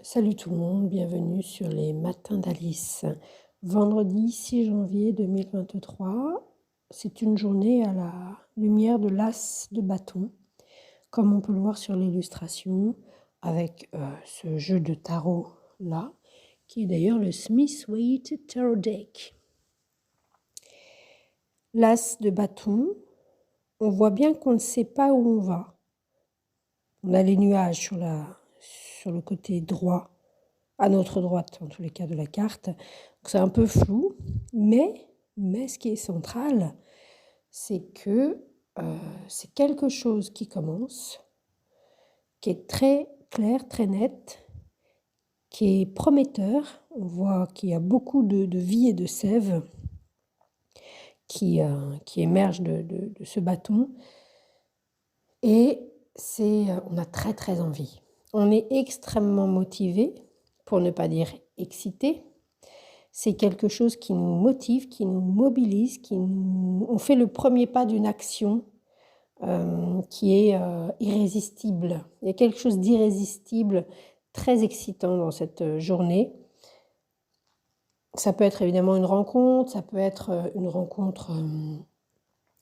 Salut tout le monde, bienvenue sur les matins d'Alice. Vendredi 6 janvier 2023, c'est une journée à la lumière de l'as de bâton, comme on peut le voir sur l'illustration, avec ce jeu de tarot là, qui est d'ailleurs le Smith-Waite Tarot Deck. L'as de bâton, on voit bien qu'on ne sait pas où on va. On a les nuages sur le côté droit, à notre droite en tous les cas de la carte. C'est un peu flou, mais ce qui est central, c'est que c'est quelque chose qui commence, qui est très clair, très net, qui est prometteur. On voit qu'il y a beaucoup de vie et de sève qui émergent de ce bâton. Et on a très très envie. On est extrêmement motivé, pour ne pas dire excité. C'est quelque chose qui nous motive, qui nous mobilise, on fait le premier pas d'une action qui est irrésistible. Il y a quelque chose d'irrésistible, très excitant dans cette journée. Ça peut être évidemment une rencontre, ça peut être une rencontre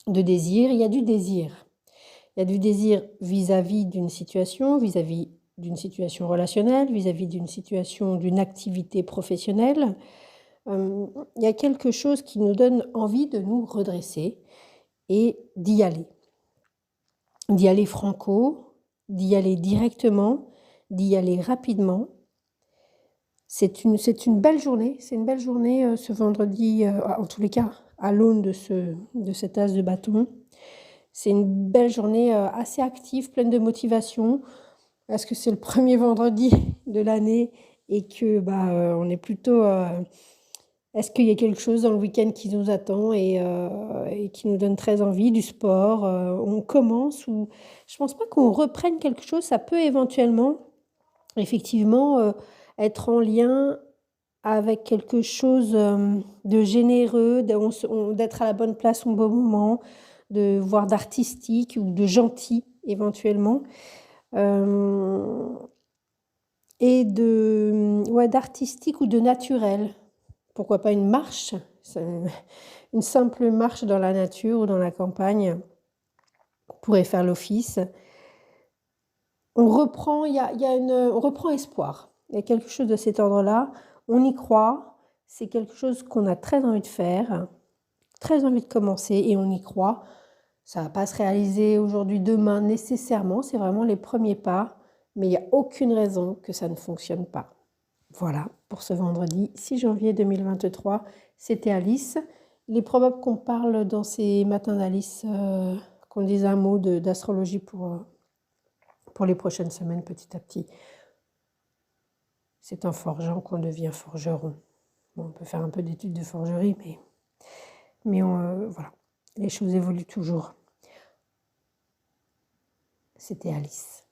de désir. Il y a du désir. Il y a du désir vis-à-vis d'une situation, vis-à-vis d'une situation relationnelle, vis-à-vis d'une situation, d'une activité professionnelle. Il y a quelque chose qui nous donne envie de nous redresser et d'y aller. D'y aller franco, d'y aller directement, d'y aller rapidement. C'est une belle journée, ce vendredi, en tous les cas, à l'aune de cet as de bâton. C'est une belle journée assez active, pleine de motivation, parce que c'est le premier vendredi de l'année et que on est plutôt... Est-ce qu'il y a quelque chose dans le week-end qui nous attend et qui nous donne très envie, du sport on commence ou je pense pas qu'on reprenne quelque chose. Ça peut éventuellement, effectivement, être en lien avec quelque chose de généreux, d'être à la bonne place au bon moment, voire d'artistique ou de gentil éventuellement. Et d'artistique ou de naturel. Pourquoi pas une marche, une simple marche dans la nature ou dans la campagne pourrait faire l'office. On reprend, on reprend espoir. Il y a quelque chose de cet ordre-là. On y croit. C'est quelque chose qu'on a très envie de faire, très envie de commencer et on y croit. Ça ne va pas se réaliser aujourd'hui, demain nécessairement. C'est vraiment les premiers pas. Mais il n'y a aucune raison que ça ne fonctionne pas. Voilà, pour ce vendredi 6 janvier 2023, c'était Alice. Il est probable qu'on parle dans ces matins d'Alice, qu'on dise un mot d'astrologie pour les prochaines semaines petit à petit. C'est en forgeant qu'on devient forgeron. Bon, on peut faire un peu d'études de forgerie, mais voilà, les choses évoluent toujours. C'était Alice.